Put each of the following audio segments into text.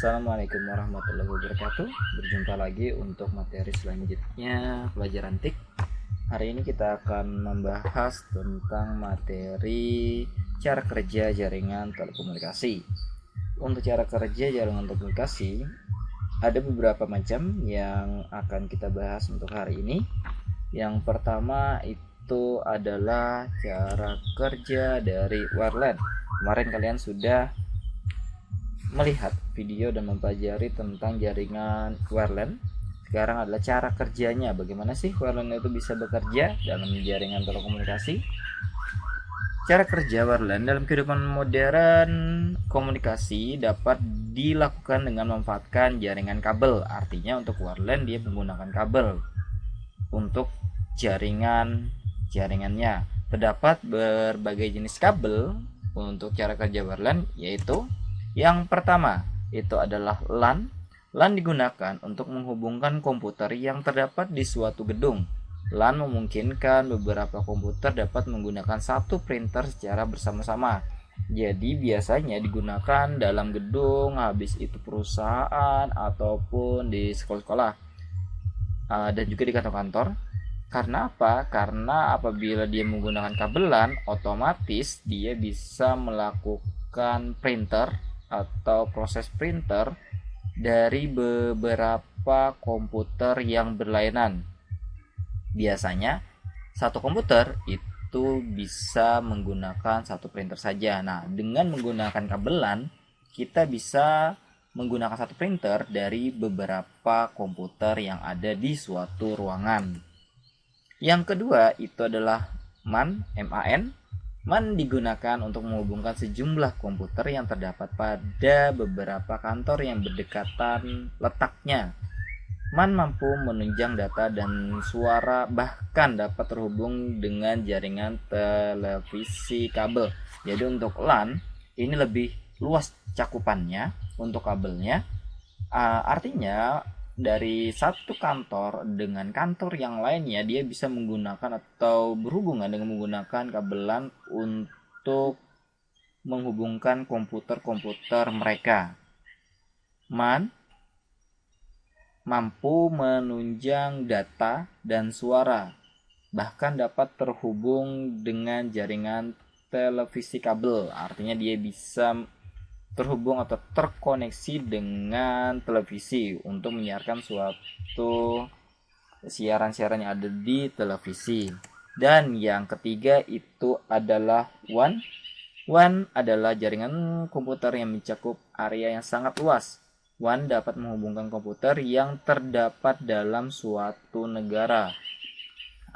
Assalamualaikum warahmatullahi wabarakatuh. Berjumpa lagi untuk materi selanjutnya pelajaran TIK. Hari ini kita akan membahas tentang materi cara kerja jaringan telekomunikasi. Untuk cara kerja jaringan telekomunikasi ada beberapa macam yang akan kita bahas untuk hari ini. Yang pertama itu adalah cara kerja dari WLAN. Kemarin kalian sudah melihat video dan mempelajari tentang jaringan WLAN. Sekarang adalah cara kerjanya, bagaimana sih WLAN itu bisa bekerja dalam jaringan telekomunikasi. Cara kerja WLAN dalam kehidupan modern komunikasi dapat dilakukan dengan memanfaatkan jaringan kabel. Artinya untuk WLAN dia menggunakan kabel untuk jaringannya. Terdapat berbagai jenis kabel untuk cara kerja WLAN, yaitu yang pertama itu adalah LAN. LAN digunakan untuk menghubungkan komputer yang terdapat di suatu gedung. LAN memungkinkan beberapa komputer dapat menggunakan satu printer secara bersama-sama. Jadi biasanya digunakan dalam gedung, habis itu perusahaan ataupun di sekolah-sekolah dan juga di kantor-kantor. Karena apa? Karena apabila dia menggunakan kabel LAN, otomatis dia bisa melakukan printer atau proses printer dari beberapa komputer yang berlainan. Biasanya satu komputer itu bisa menggunakan satu printer saja. Nah, dengan menggunakan kabel LAN, kita bisa menggunakan satu printer dari beberapa komputer yang ada di suatu ruangan. Yang kedua itu adalah MAN, MAN. MAN digunakan untuk menghubungkan sejumlah komputer yang terdapat pada beberapa kantor yang berdekatan letaknya. MAN mampu menunjang data dan suara, bahkan dapat terhubung dengan jaringan televisi kabel. Jadi untuk LAN ini lebih luas cakupannya untuk kabelnya. Artinya dari satu kantor dengan kantor yang lainnya dia bisa menggunakan atau berhubungan dengan menggunakan kabel LAN untuk menghubungkan komputer-komputer mereka. MAN mampu menunjang data dan suara, bahkan dapat terhubung dengan jaringan televisi kabel. Artinya dia bisa terhubung atau terkoneksi dengan televisi untuk menyiarkan suatu siaran-siaran yang ada di televisi. Dan yang ketiga itu adalah WAN. WAN adalah jaringan komputer yang mencakup area yang sangat luas. WAN dapat menghubungkan komputer yang terdapat dalam suatu negara.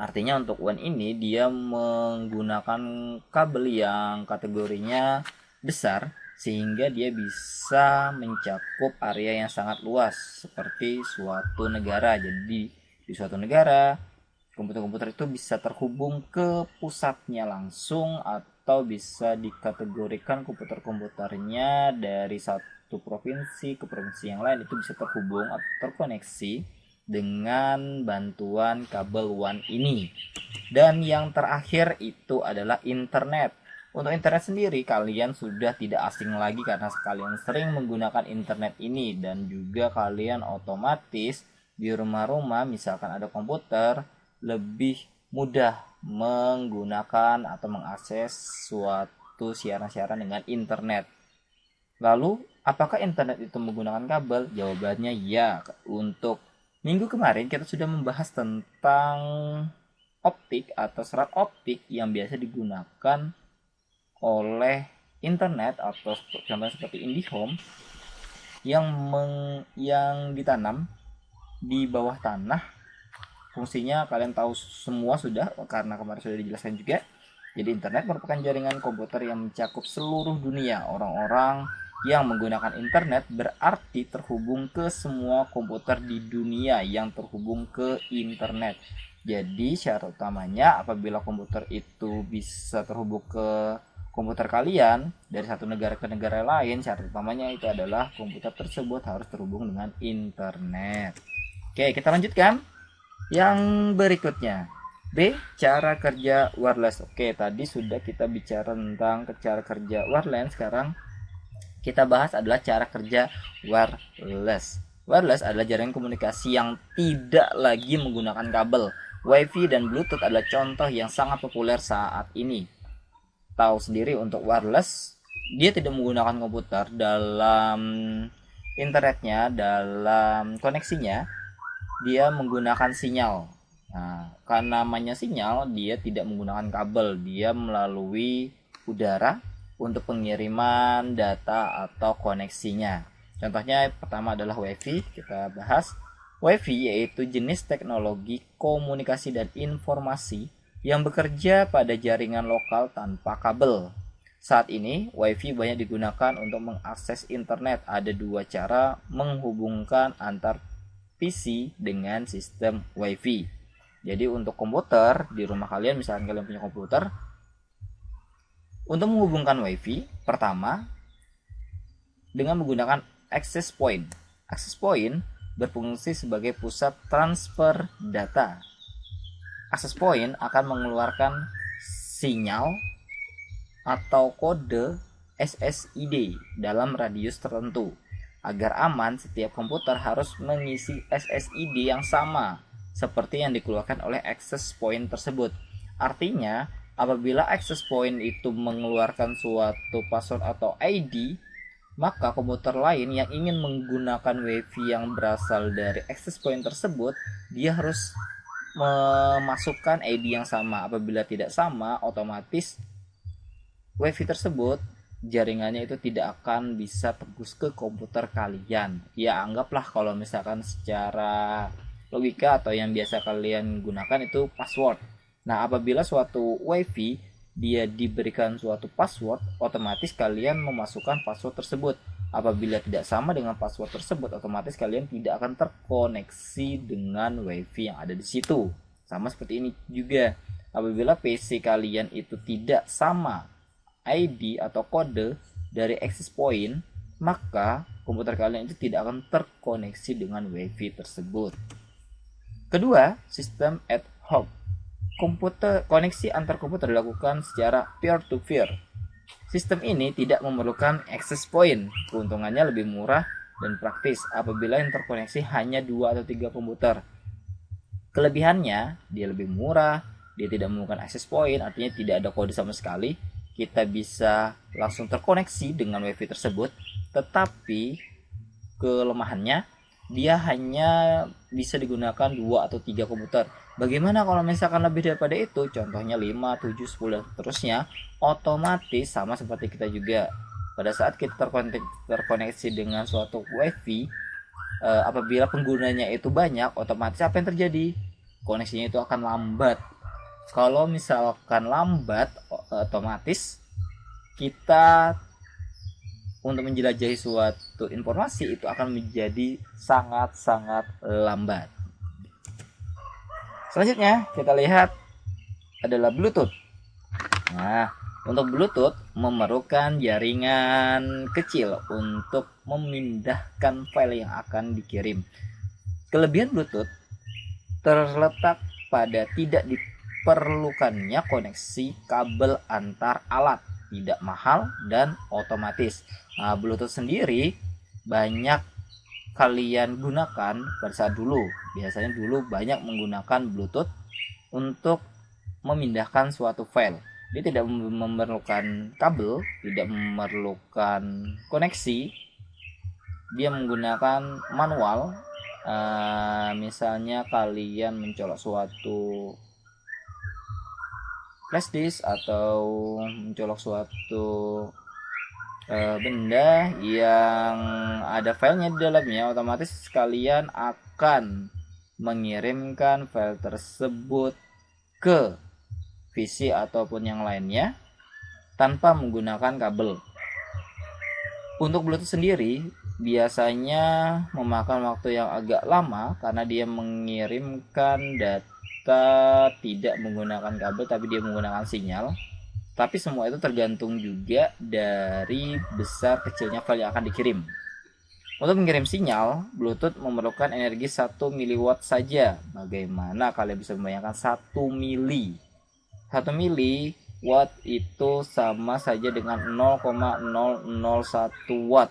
Artinya untuk WAN ini dia menggunakan kabel yang kategorinya besar, sehingga dia bisa mencakup area yang sangat luas seperti suatu negara. Jadi di suatu negara komputer-komputer itu bisa terhubung ke pusatnya langsung, atau bisa dikategorikan komputer-komputernya dari satu provinsi ke provinsi yang lain itu bisa terhubung atau terkoneksi dengan bantuan kabel WAN ini. Dan yang terakhir itu adalah internet. Untuk internet sendiri kalian sudah tidak asing lagi karena kalian sering menggunakan internet ini, dan juga kalian otomatis di rumah-rumah misalkan ada komputer lebih mudah menggunakan atau mengakses suatu siaran-siaran dengan internet. Lalu apakah internet itu menggunakan kabel? Jawabannya ya. Untuk minggu kemarin kita sudah membahas tentang optik atau serat optik yang biasa digunakan oleh internet, atau contohnya seperti IndiHome yang ditanam di bawah tanah. Fungsinya kalian tahu semua sudah karena kemarin sudah dijelaskan juga. Jadi internet merupakan jaringan komputer yang mencakup seluruh dunia. Orang-orang yang menggunakan internet berarti terhubung ke semua komputer di dunia yang terhubung ke internet. Jadi syarat utamanya apabila komputer itu bisa terhubung ke komputer kalian dari satu negara ke negara lain, syarat utamanya itu adalah komputer tersebut harus terhubung dengan internet. Oke, kita lanjutkan yang berikutnya. B. Cara kerja wireless. Oke, tadi sudah kita bicara tentang cara kerja wireless. Sekarang kita bahas adalah cara kerja wireless. Wireless adalah jaringan komunikasi yang tidak lagi menggunakan kabel. Wi-Fi dan Bluetooth adalah contoh yang sangat populer saat ini. Tahu sendiri untuk wireless, dia tidak menggunakan komputer dalam internetnya, dalam koneksinya, dia menggunakan sinyal. Nah, karena namanya sinyal, dia tidak menggunakan kabel, dia melalui udara untuk pengiriman data atau koneksinya. Contohnya pertama adalah Wi-Fi, kita bahas. Wi-Fi yaitu jenis teknologi komunikasi dan informasi yang bekerja pada jaringan lokal tanpa kabel. Saat ini, Wi-Fi banyak digunakan untuk mengakses internet. Ada dua cara menghubungkan antar PC dengan sistem Wi-Fi. Jadi untuk komputer, di rumah kalian, misalkan kalian punya komputer, untuk menghubungkan Wi-Fi, pertama, dengan menggunakan access point. Access point berfungsi sebagai pusat transfer data. Access point akan mengeluarkan sinyal atau kode SSID dalam radius tertentu. Agar aman, setiap komputer harus mengisi SSID yang sama seperti yang dikeluarkan oleh access point tersebut. Artinya, apabila access point itu mengeluarkan suatu password atau ID, maka komputer lain yang ingin menggunakan Wi-Fi yang berasal dari access point tersebut, dia harus memasukkan ID yang sama. Apabila tidak sama, otomatis Wi-Fi tersebut jaringannya itu tidak akan bisa tembus ke komputer kalian. Ya, anggaplah kalau misalkan secara logika atau yang biasa kalian gunakan itu password. Nah, apabila suatu Wi-Fi dia diberikan suatu password, otomatis kalian memasukkan password tersebut. Apabila tidak sama dengan password tersebut, otomatis kalian tidak akan terkoneksi dengan Wi-Fi yang ada di situ. Sama seperti ini juga. Apabila PC kalian itu tidak sama ID atau kode dari access point, maka komputer kalian itu tidak akan terkoneksi dengan Wi-Fi tersebut. Kedua, sistem ad hoc. Koneksi antar komputer dilakukan secara peer-to-peer. Sistem ini tidak memerlukan access point. Keuntungannya lebih murah dan praktis apabila yang terkoneksi hanya 2 atau 3 komputer. Kelebihannya, dia lebih murah, dia tidak memerlukan access point, artinya tidak ada kode sama sekali. Kita bisa langsung terkoneksi dengan Wi-Fi tersebut. Tetapi kelemahannya, dia hanya bisa digunakan 2 atau 3 komputer. Bagaimana kalau misalkan lebih daripada itu? Contohnya 5, 7, 10 terusnya, otomatis sama seperti kita juga. Pada saat kita terkoneksi dengan suatu Wi-Fi, apabila penggunanya itu banyak, otomatis apa yang terjadi? Koneksinya itu akan lambat. Kalau misalkan lambat, otomatis kita untuk menjelajahi suatu informasi itu akan menjadi sangat-sangat lambat. Selanjutnya kita lihat adalah Bluetooth. Nah, untuk Bluetooth memerlukan jaringan kecil untuk memindahkan file yang akan dikirim. Kelebihan Bluetooth terletak pada tidak diperlukannya koneksi kabel antar alat, tidak mahal dan otomatis. Nah, Bluetooth sendiri banyak kalian gunakan pada saat dulu. Biasanya dulu banyak menggunakan Bluetooth untuk memindahkan suatu file. Dia tidak memerlukan kabel, tidak memerlukan koneksi. Dia menggunakan manual. Misalnya kalian mencolok suatu flash disk atau mencolok suatu benda yang ada filenya di dalamnya, otomatis kalian akan mengirimkan file tersebut ke PC ataupun yang lainnya tanpa menggunakan kabel. Untuk Bluetooth sendiri biasanya memakan waktu yang agak lama karena dia mengirimkan data tidak menggunakan kabel tapi dia menggunakan sinyal. Tapi semua itu tergantung juga dari besar kecilnya file yang akan dikirim. Untuk mengirim sinyal, Bluetooth memerlukan energi 1 miliwatt saja. Bagaimana kalian bisa membayangkan 1 mili? 1 mili watt itu sama saja dengan 0,001 watt.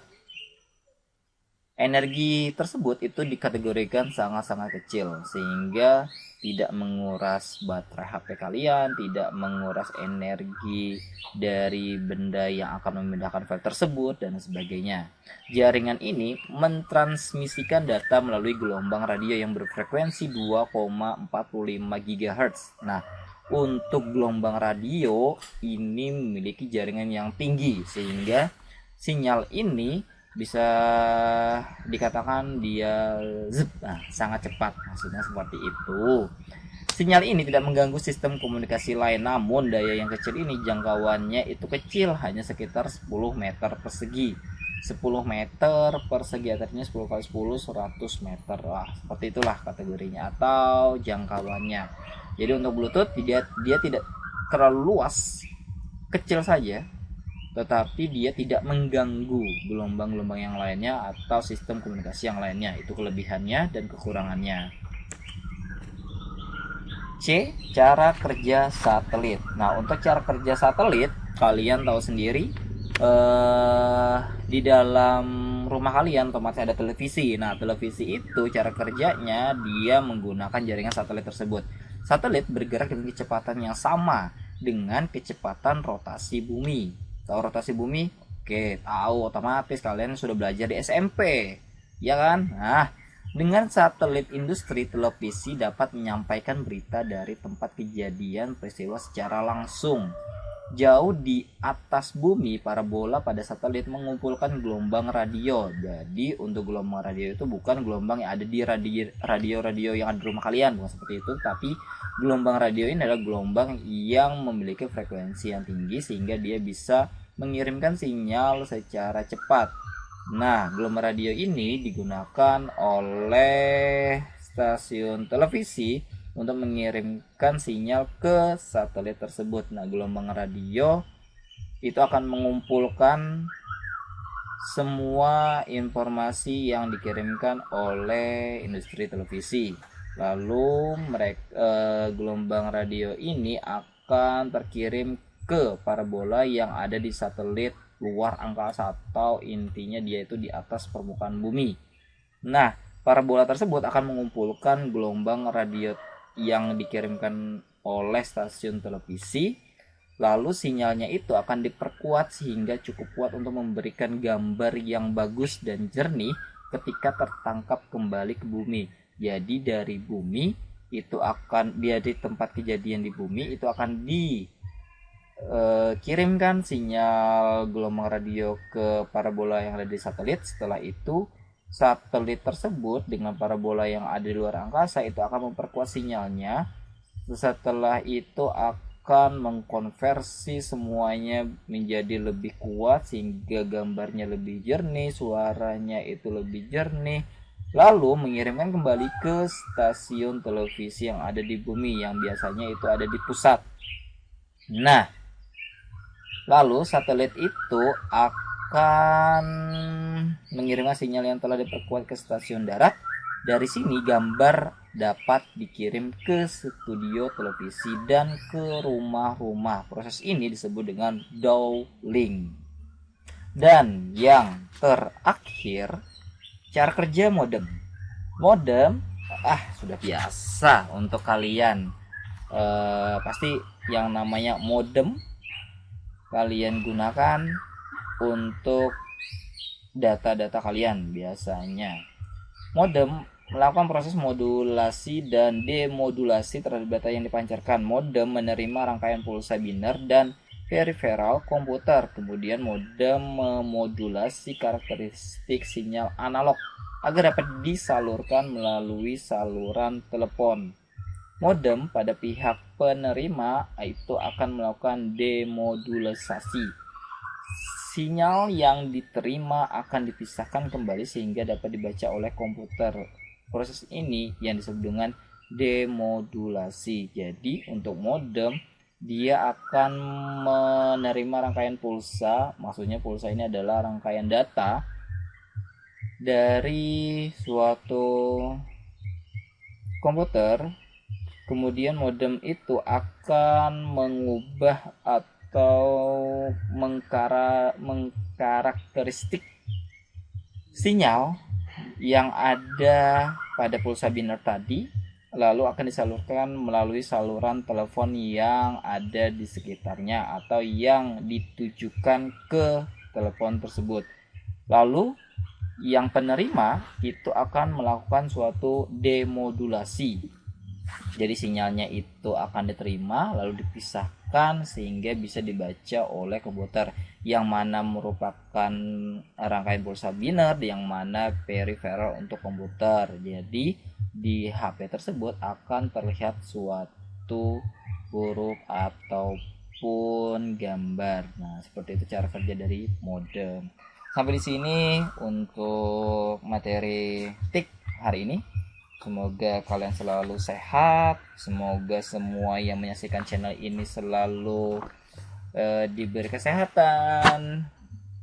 Energi tersebut itu dikategorikan sangat-sangat kecil sehingga tidak menguras baterai HP kalian, tidak menguras energi dari benda yang akan memindahkan file tersebut dan sebagainya. Jaringan ini mentransmisikan data melalui gelombang radio yang berfrekuensi 2,45 GHz. Nah, untuk gelombang radio ini memiliki jaringan yang tinggi sehingga sinyal ini bisa dikatakan dia sangat cepat, maksudnya seperti itu. Sinyal ini tidak mengganggu sistem komunikasi lain, namun daya yang kecil ini jangkauannya itu kecil, hanya sekitar 10 meter persegi. 10 meter persegi artinya 10 kali 10 100 meter. Seperti itulah kategorinya atau jangkauannya. Jadi untuk Bluetooth dia tidak terlalu luas, kecil saja, tetapi dia tidak mengganggu gelombang-gelombang yang lainnya atau sistem komunikasi yang lainnya. Itu kelebihannya dan kekurangannya. C. Cara kerja satelit. Nah, untuk cara kerja satelit, kalian tahu sendiri, di dalam rumah kalian otomatis ada televisi. Nah, televisi itu cara kerjanya dia menggunakan jaringan satelit tersebut. Satelit bergerak dengan kecepatan yang sama dengan kecepatan rotasi bumi. Tahu rotasi bumi? Oke, tahu, otomatis kalian sudah belajar di SMP, ya kan? Nah, dengan satelit industri, televisi dapat menyampaikan berita dari tempat kejadian peristiwa secara langsung. Jauh di atas bumi, parabola pada satelit mengumpulkan gelombang radio. Jadi untuk gelombang radio itu bukan gelombang yang ada di radio yang ada di rumah kalian, bukan seperti itu, tapi gelombang radio ini adalah gelombang yang memiliki frekuensi yang tinggi sehingga dia bisa mengirimkan sinyal secara cepat. Nah, gelombang radio ini digunakan oleh stasiun televisi untuk mengirimkan sinyal ke satelit tersebut. Nah, gelombang radio itu akan mengumpulkan semua informasi yang dikirimkan oleh industri televisi. Lalu gelombang radio ini akan terkirim ke parabola yang ada di satelit luar angkasa, atau intinya dia itu di atas permukaan bumi. Nah, parabola tersebut akan mengumpulkan gelombang radio yang dikirimkan oleh stasiun televisi. Lalu sinyalnya itu akan diperkuat sehingga cukup kuat untuk memberikan gambar yang bagus dan jernih ketika tertangkap kembali ke bumi. Jadi dari bumi itu akan dari tempat kejadian di bumi itu akan dikirimkan sinyal gelombang radio ke parabola yang ada di satelit. Setelah itu satelit tersebut dengan parabola yang ada di luar angkasa itu akan memperkuat sinyalnya. Setelah itu akan mengkonversi semuanya menjadi lebih kuat sehingga gambarnya lebih jernih, suaranya itu lebih jernih, lalu mengirimkan kembali ke stasiun televisi yang ada di bumi yang biasanya itu ada di pusat. Nah, lalu satelit itu akan mengirimkan sinyal yang telah diperkuat ke stasiun darat. Dari sini gambar dapat dikirim ke studio televisi dan ke rumah-rumah. Proses ini disebut dengan downlink. Dan yang terakhir, cara kerja modem. Modem sudah biasa untuk kalian. Pasti yang namanya modem kalian gunakan untuk data-data kalian. Biasanya modem melakukan proses modulasi dan demodulasi terhadap data yang dipancarkan. Modem menerima rangkaian pulsa biner dan peripheral komputer. Kemudian modem memodulasi karakteristik sinyal analog agar dapat disalurkan melalui saluran telepon. Modem pada pihak penerima itu akan melakukan demodulasi. Sinyal yang diterima akan dipisahkan kembali sehingga dapat dibaca oleh komputer. Proses ini yang disebut dengan demodulasi. Jadi untuk modem dia akan menerima rangkaian pulsa, maksudnya pulsa ini adalah rangkaian data dari suatu komputer Kemudian modem itu akan mengubah atau mengkarakteristik sinyal yang ada pada pulsa binär tadi, lalu akan disalurkan melalui saluran telepon yang ada di sekitarnya atau yang ditujukan ke telepon tersebut. Lalu yang penerima itu akan melakukan suatu demodulasi. Jadi sinyalnya itu akan diterima lalu dipisahkan sehingga bisa dibaca oleh komputer, yang mana merupakan rangkaian pulsa binär, yang mana peripheral untuk komputer. Jadi di HP tersebut akan terlihat suatu huruf ataupun gambar. Nah, seperti itu cara kerja dari modem. Sampai di sini untuk materi TIK hari ini. Semoga kalian selalu sehat. Semoga semua yang menyaksikan channel ini selalu diberi kesehatan,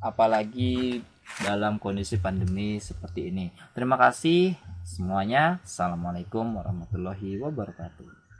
apalagi dalam kondisi pandemi seperti ini. Terima kasih semuanya. Assalamualaikum warahmatullahi wabarakatuh.